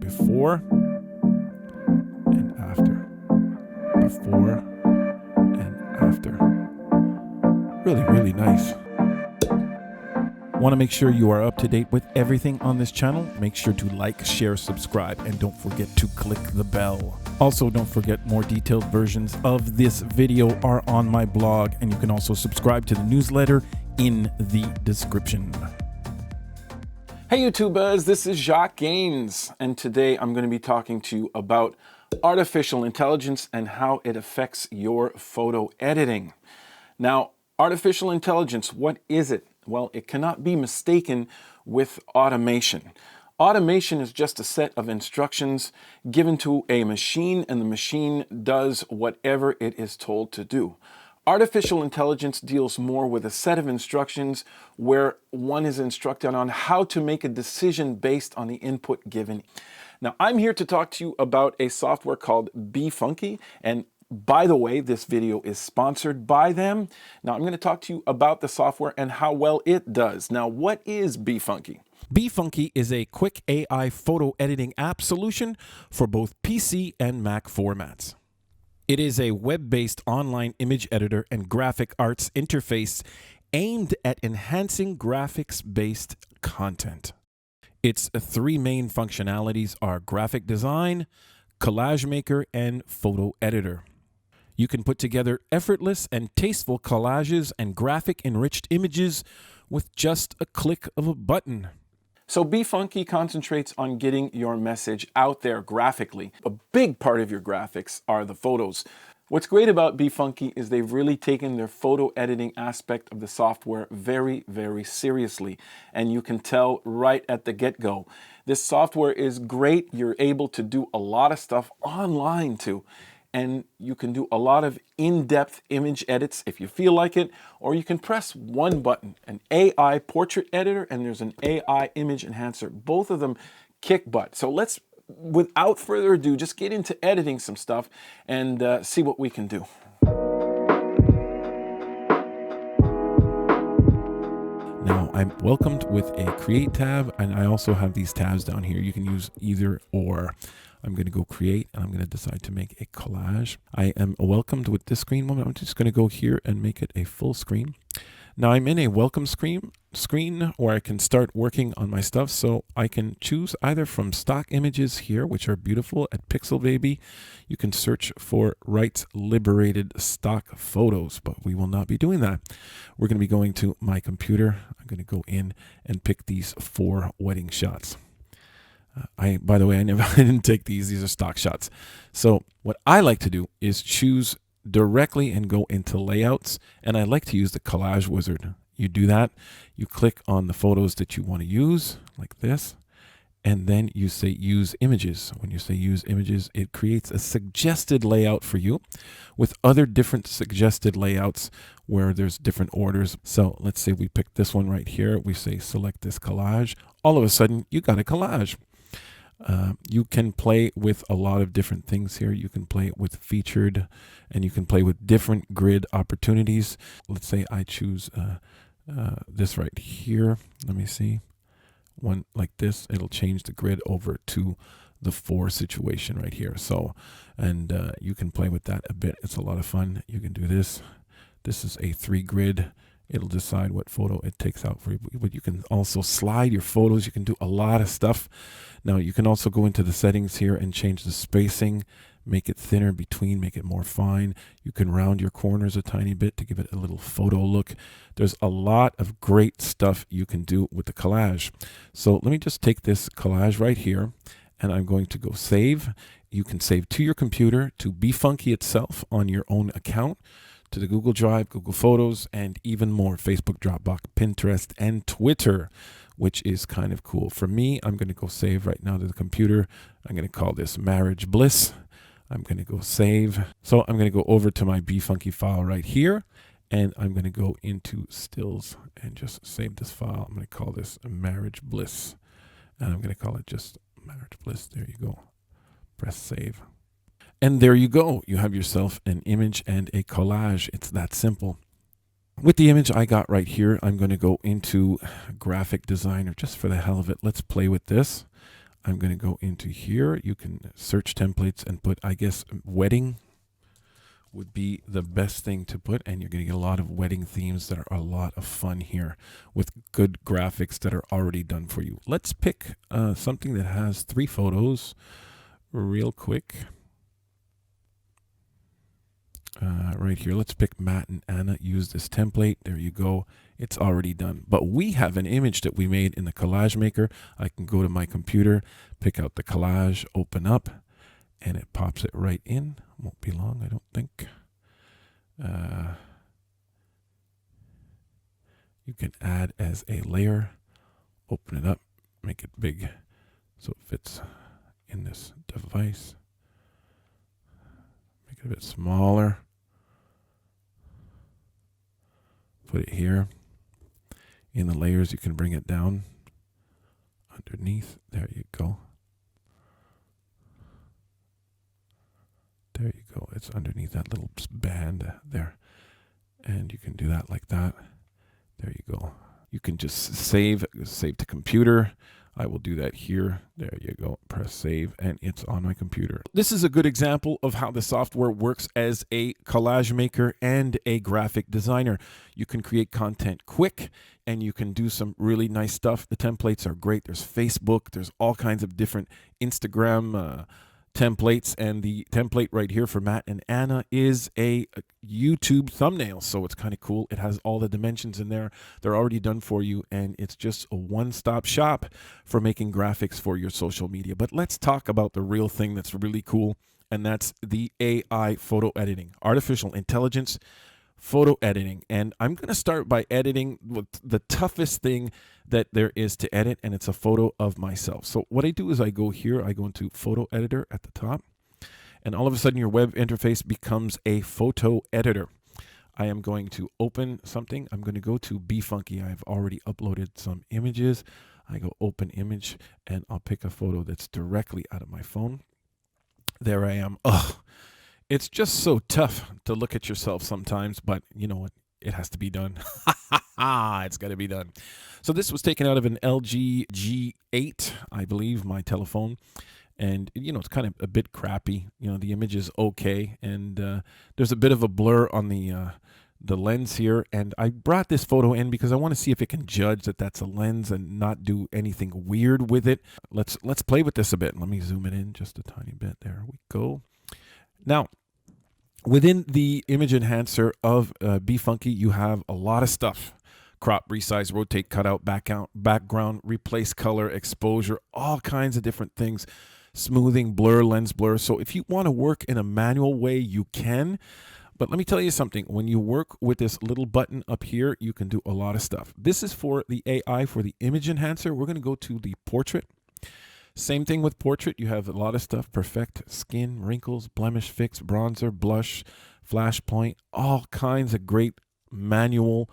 before and after. Before and after. Really, really nice. Want to make sure you are up to date with everything on this channel? Make sure to like, share, subscribe, and don't forget to click the bell. Also, don't forget more detailed versions of this video are on my blog, and you can also subscribe to the newsletter in the description. Hey YouTubers, this is Jacques Gaines, and today I'm going to be talking to you about artificial intelligence and how it affects your photo editing. Now, artificial intelligence, what is it? Well, it cannot be mistaken with automation. Automation is just a set of instructions given to a machine, and the machine does whatever it is told to do. Artificial intelligence deals more with a set of instructions where one is instructed on how to make a decision based on the input given. Now, I'm here to talk to you about a software called BeFunky, and by the way, this video is sponsored by them. Now, I'm going to talk to you about the software and how well it does. Now, what is BeFunky? BeFunky is a quick AI photo editing app solution for both PC and Mac formats. It is a web-based online image editor and graphic arts interface aimed at enhancing graphics-based content. Its three main functionalities are graphic design, collage maker, and photo editor. You can put together effortless and tasteful collages and graphic enriched images with just a click of a button. So BeFunky concentrates on getting your message out there graphically. A big part of your graphics are the photos. What's great about BeFunky is they've really taken their photo editing aspect of the software very, very seriously. And you can tell right at the get-go. This software is great. You're able to do a lot of stuff online too. And you can do a lot of in-depth image edits if you feel like it, or you can press one button, an AI portrait editor, and there's an AI image enhancer. Both of them kick butt. So let's, without further ado, just get into editing some stuff and see what we can do. Now, I'm welcomed with a Create tab, and I also have these tabs down here. You can use either or. I'm going to go Create, and I'm going to decide to make a collage. I am welcomed with this screen. I'm just going to go here and make it a full screen. Now, I'm in a welcome screen where I can start working on my stuff. So I can choose either from stock images here, which are beautiful at Pixel Baby. You can search for rights liberated stock photos, but we will not be doing that. We're going to be going to my computer. I'm going to go in and pick these 4 wedding shots. By the way, I didn't take these. These are stock shots. So what I like to do is choose directly and go into layouts. And I like to use the collage wizard. You do that. You click on the photos that you want to use like this. And then you say use images. When you say use images, it creates a suggested layout for you with other different suggested layouts where there's different orders. So let's say we pick this one right here. We say select this collage. All of a sudden you got a collage. You can play with a lot of different things here. You can play with featured, and you can play with different grid opportunities. Let's say I choose this right here. Let me see. One like this, it'll change the grid over to the 4 situation right here. So, and you can play with that a bit. It's a lot of fun. You can do this. This is a 3 grid. It'll decide what photo it takes out for you, but you can also slide your photos. You can do a lot of stuff. Now you can also go into the settings here and change the spacing, make it thinner between, make it more fine. You can round your corners a tiny bit to give it a little photo look. There's a lot of great stuff you can do with the collage. So let me just take this collage right here, and I'm going to go save. You can save to your computer, to BeFunky itself on your own account, to the Google Drive, Google Photos, and even more, Facebook, Dropbox, Pinterest, and Twitter, which is kind of cool. For me, I'm going to go save right now to the computer. I'm going to call this Marriage Bliss. I'm going to go save. So I'm going to go over to my BeFunky file right here, and I'm going to go into stills and just save this file. I'm going to call this Marriage Bliss, and I'm going to call it just Marriage Bliss. There you go. Press save. And there you go. You have yourself an image and a collage. It's that simple. With the image I got right here, I'm going to go into graphic designer just for the hell of it. Let's play with this. I'm going to go into here. You can search templates and put, I guess, wedding would be the best thing to put, and you're going to get a lot of wedding themes that are a lot of fun here with good graphics that are already done for you. Let's pick something that has 3 photos real quick. Right here, let's pick Matt and Anna. Use this template. There you go. It's already done. But we have an image that we made in the Collage Maker. I can go to my computer, pick out the collage, open up, and it pops it right in. Won't be long, I don't think. You can add as a layer, open it up, make it big so it fits in this device. Make it a bit smaller. Put it here. In the layers, you can bring it down underneath. There you go. There you go. It's underneath that little band there. And you can do that like that. There you go. You can just save to computer. I will do that here. There you go. Press save, and it's on my computer. This is a good example of how the software works as a collage maker and a graphic designer. You can create content quick, and you can do some really nice stuff. The templates are great. There's Facebook. There's all kinds of different Instagram templates, and the template right here for Matt and Anna is a YouTube thumbnail, so it's kind of cool. It has all the dimensions in there. They're already done for you, and it's just a one-stop shop for making graphics for your social media. But let's talk about the real thing that's really cool, and that's the AI photo editing, artificial intelligence photo editing. And I'm going to start by editing with the toughest thing that there is to edit, and it's a photo of myself. So what I do is I go here, I go into photo editor at the top, and all of a sudden your web interface becomes a photo editor. I am going to open something. I'm going to go to BeFunky. I've already uploaded some images. I go open image, and I'll pick a photo that's directly out of my phone. There I am. Ugh. It's just so tough to look at yourself sometimes, but you know what? It has to be done. It's got to be done. So this was taken out of an LG G8, I believe, my telephone. And, you know, it's kind of a bit crappy. You know, the image is okay. And there's a bit of a blur on the lens here. And I brought this photo in because I want to see if it can judge that that's a lens and not do anything weird with it. Let's play with this a bit. Let me zoom it in just a tiny bit. There we go. Now, within the image enhancer of BeFunky, you have a lot of stuff. Crop, resize, rotate, cutout, background, replace color, exposure, all kinds of different things. Smoothing, blur, lens blur. So if you want to work in a manual way, you can. But let me tell you something. When you work with this little button up here, you can do a lot of stuff. This is for the AI, for the image enhancer. We're going to go to the portrait. Same thing with portrait. You have a lot of stuff. Perfect skin, wrinkles, blemish fix, bronzer, blush, flash point, all kinds of great manual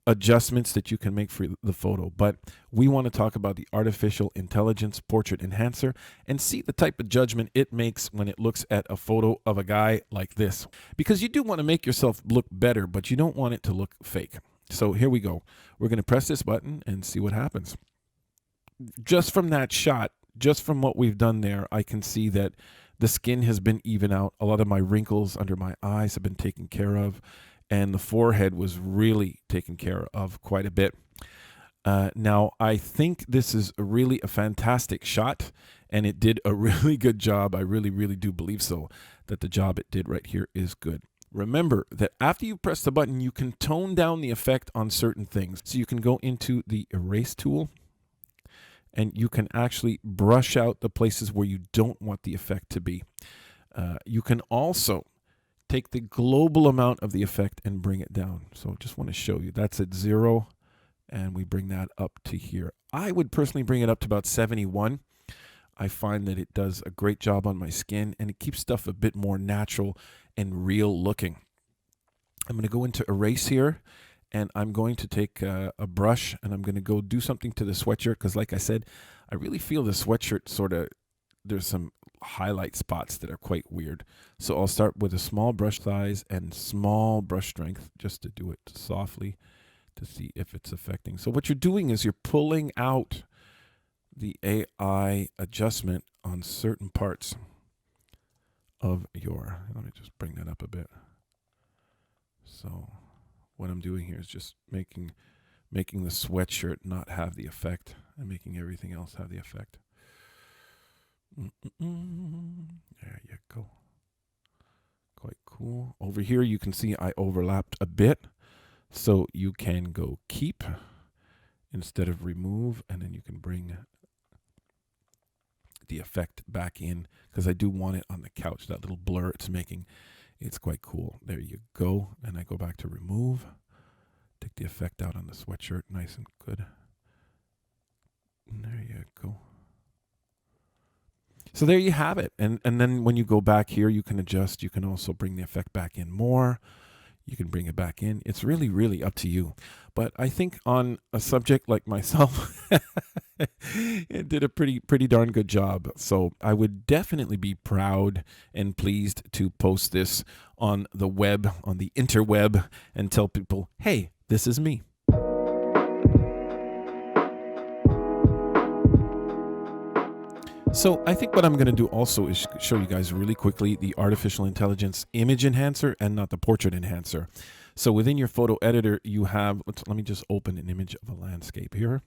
adjustments that you can make for the photo. But we want to talk about the artificial intelligence portrait enhancer and see the type of judgment it makes when it looks at a photo of a guy like this. Because you do want to make yourself look better, but you don't want it to look fake. So here we go. We're going to press this button and see what happens. Just from that shot, just from what we've done there, I can see that the skin has been even out. A lot of my wrinkles under my eyes have been taken care of, and the forehead was really taken care of quite a bit. Now, I think this is really a fantastic shot, and it did a really good job. I really, really do believe so, that the job it did right here is good. Remember that after you press the button, you can tone down the effect on certain things. So you can go into the erase tool, and you can actually brush out the places where you don't want the effect to be. You can also take the global amount of the effect and bring it down. So just want to show you. That's at 0, and we bring that up to here. I would personally bring it up to about 71. I find that it does a great job on my skin, and it keeps stuff a bit more natural and real looking. I'm going to go into erase here. And I'm going to take a brush, and I'm going to go do something to the sweatshirt because, like I said, I really feel the sweatshirt sort of, there's some highlight spots that are quite weird. So I'll start with a small brush size and small brush strength just to do it softly to see if it's affecting. So what you're doing is you're pulling out the AI adjustment on certain parts of your, let me just bring that up a bit. So what I'm doing here is just making the sweatshirt not have the effect and making everything else have the effect. There you go. Quite cool. Over here you can see I overlapped a bit, so you can go keep instead of remove, and then you can bring the effect back in, because I do want it on the couch. That little blur it's making, it's quite cool. There you go. And I go back to remove, take the effect out on the sweatshirt, nice and good. And there you go. So there you have it. And then when you go back here, you can adjust. You can also bring the effect back in more. You can bring it back in. It's really, really up to you. But I think on a subject like myself, it did a pretty darn good job. So I would definitely be proud and pleased to post this on the web, on the interweb, and tell people, hey, this is me. So I think what I'm going to do also is show you guys really quickly the artificial intelligence image enhancer and not the portrait enhancer. So within your photo editor, you have, let me just open an image of a landscape here.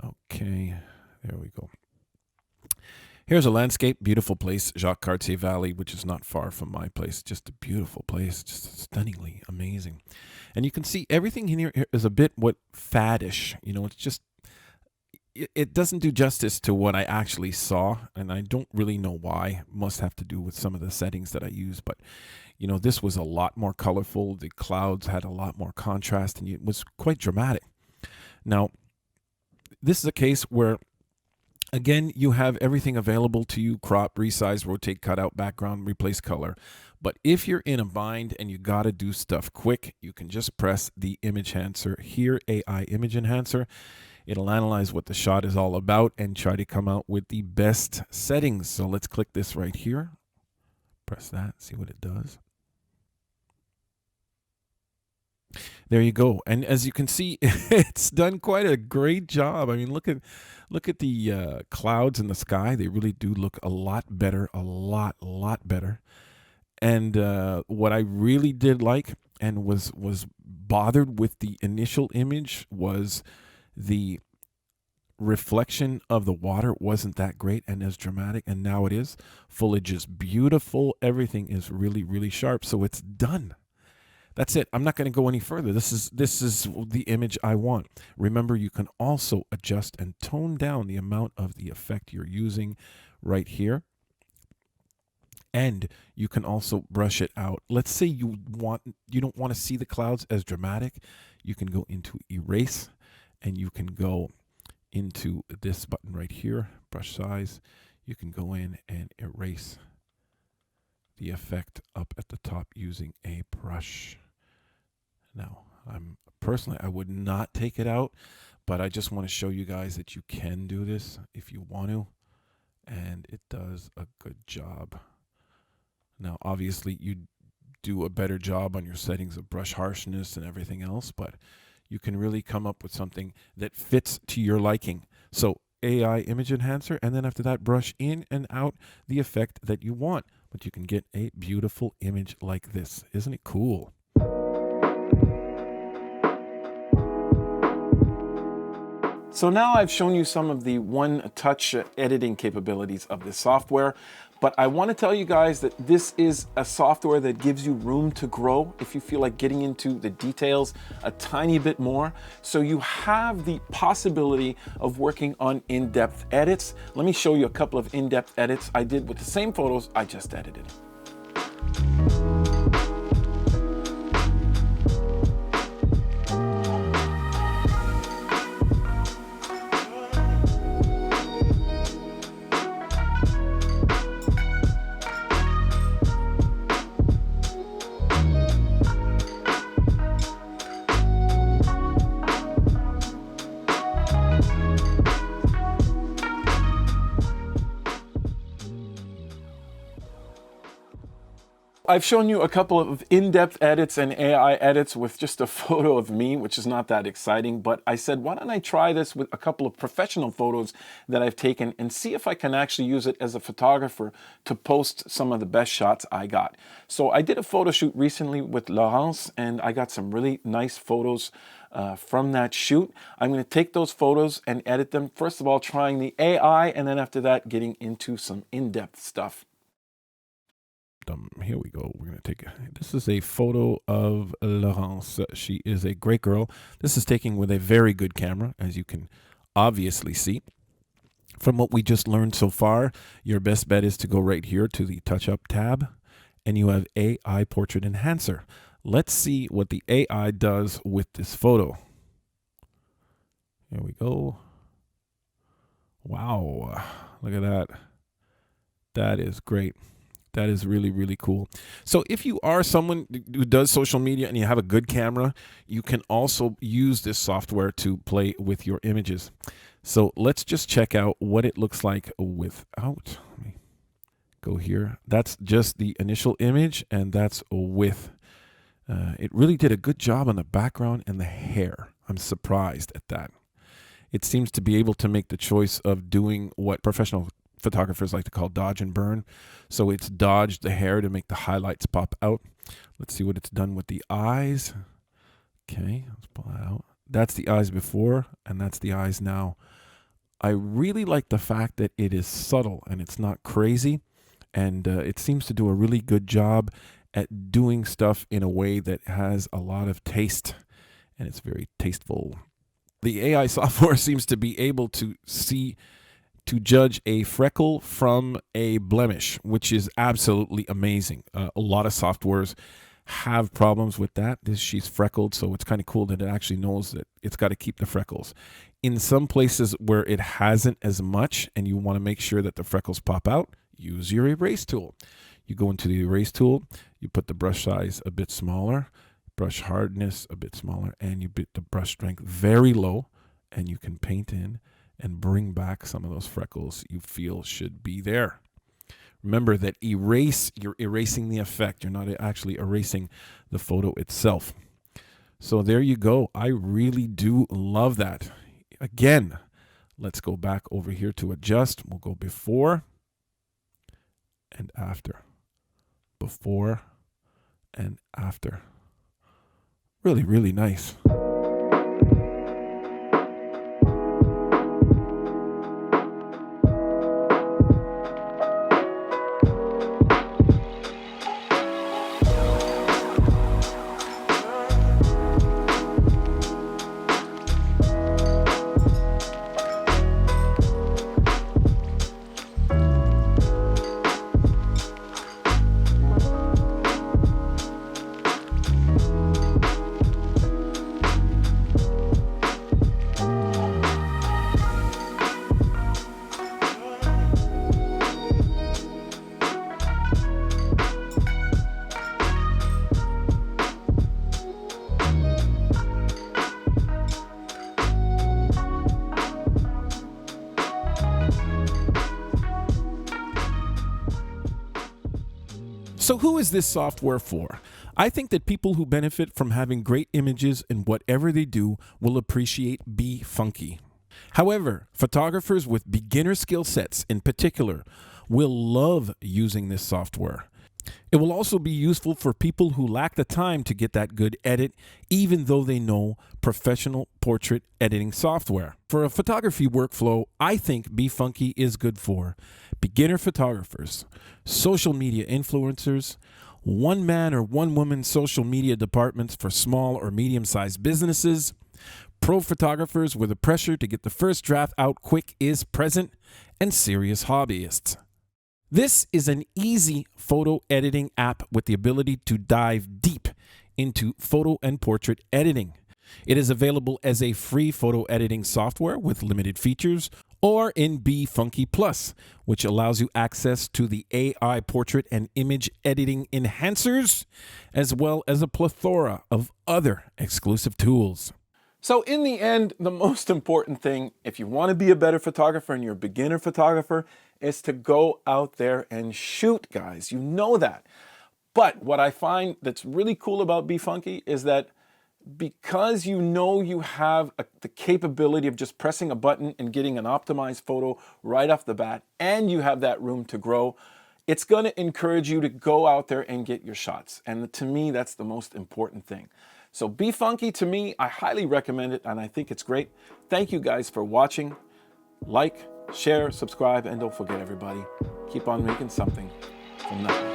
Okay, there we go. Here's a landscape, beautiful place, Jacques Valley, which is not far from my place. Just a beautiful place, just stunningly amazing. And you can see everything in here is a bit faddish. You know, it's just, it doesn't do justice to what I actually saw, and I don't really know why. Must have to do with some of the settings that I use, but you know, this was a lot more colorful. The clouds had a lot more contrast, and it was quite dramatic. Now, this is a case where, again, you have everything available to you: crop, resize, rotate, cut out, background, replace color. But if you're in a bind and you got to do stuff quick, you can just press the image enhancer here, AI image enhancer. It'll analyze what the shot is all about and try to come out with the best settings. So let's click this right here. Press that, see what it does. There you go. And as you can see, it's done quite a great job. I mean, look at the clouds in the sky. They really do look a lot better, a lot better. And what I really did like and was bothered with the initial image was the reflection of the water wasn't that great and as dramatic, and now it is. Foliage is beautiful. Everything is really sharp. So it's done. That's it. I'm not going to go any further. This is the image I want. Remember, you can also adjust and tone down the amount of the effect you're using right here. And you can also brush it out. Let's say you don't want to see the clouds as dramatic. You can go into erase, and you can go into this button right here, brush size. You can go in and erase the effect up at the top using a brush. Now, I would not take it out, but I just want to show you guys that you can do this if you want to, and it does a good job. Now, obviously, you do a better job on your settings of brush harshness and everything else, but you can really come up with something that fits to your liking. So AI image enhancer, and then after that, brush in and out the effect that you want. But you can get a beautiful image like this. Isn't it cool? So now I've shown you some of the one-touch editing capabilities of this software, but I want to tell you guys that this is a software that gives you room to grow if you feel like getting into the details a tiny bit more. So you have the possibility of working on in-depth edits. Let me show you a couple of in-depth edits I did with the same photos I just edited. I've shown you a couple of in-depth edits and AI edits with just a photo of me, which is not that exciting, but I said, why don't I try this with a couple of professional photos that I've taken and see if I can actually use it as a photographer to post some of the best shots I got. So I did a photo shoot recently with Laurence, and I got some really nice photos from that shoot. I'm going to take those photos and edit them. First of all, trying the AI, and then after that, getting into some in-depth stuff. Here we go. We're going to take this is a photo of Laurence. She is a great girl. This is taken with a very good camera, as you can obviously see. From what we just learned so far, your best bet is to go right here to the Touch Up tab, and you have AI Portrait Enhancer. Let's see what the AI does with this photo. Here we go. Wow. Look at that. That is great. That is really, really cool. So if you are someone who does social media and you have a good camera, you can also use this software to play with your images. So let's just check out what it looks like without. Let me go here. That's just the initial image, and that's with. It really did a good job on the background and the hair. I'm surprised at that. It seems to be able to make the choice of doing what professional photographers like to call dodge and burn. So it's dodged the hair to make the highlights pop out. Let's see what it's done with the eyes. Okay, let's pull that out. That's the eyes before, and that's the eyes now. I really like the fact that it is subtle and it's not crazy, and it seems to do a really good job at doing stuff in a way that has a lot of taste, and it's very tasteful. The AI software seems to be able to judge a freckle from a blemish, which is absolutely amazing. A lot of softwares have problems with that. She's freckled, so it's kind of cool that it actually knows that it's got to keep the freckles. In some places where it hasn't as much and you want to make sure that the freckles pop out, use your erase tool. You go into the erase tool, you put the brush size a bit smaller, brush hardness a bit smaller, and you put the brush strength very low, and you can paint in and bring back some of those freckles you feel should be there. Remember that you're erasing the effect. You're not actually erasing the photo itself. So there you go. I really do love that. Again, let's go back over here to adjust. We'll go before and after. Before and after. Really, really nice. So who is this software for? I think that people who benefit from having great images in whatever they do will appreciate BeFunky. However, photographers with beginner skill sets in particular will love using this software. It will also be useful for people who lack the time to get that good edit, even though they know professional portrait editing software. For a photography workflow, I think BeFunky is good for beginner photographers, social media influencers, one-man or one-woman social media departments for small or medium-sized businesses, pro photographers where the pressure to get the first draft out quick is present, and serious hobbyists. This is an easy photo editing app with the ability to dive deep into photo and portrait editing. It is available as a free photo editing software with limited features, or in BeFunky Plus, which allows you access to the AI portrait and image editing enhancers, as well as a plethora of other exclusive tools. So in the end, the most important thing, if you want to be a better photographer and you're a beginner photographer, is to go out there and shoot, guys. You know that. But what I find that's really cool about BeFunky is that because you know you have the capability of just pressing a button and getting an optimized photo right off the bat, and you have that room to grow, it's going to encourage you to go out there and get your shots. And to me, that's the most important thing. So BeFunky, to me, I highly recommend it, and I think it's great. Thank you guys for watching. Like, share, subscribe, and don't forget, everybody, keep on making something from nothing.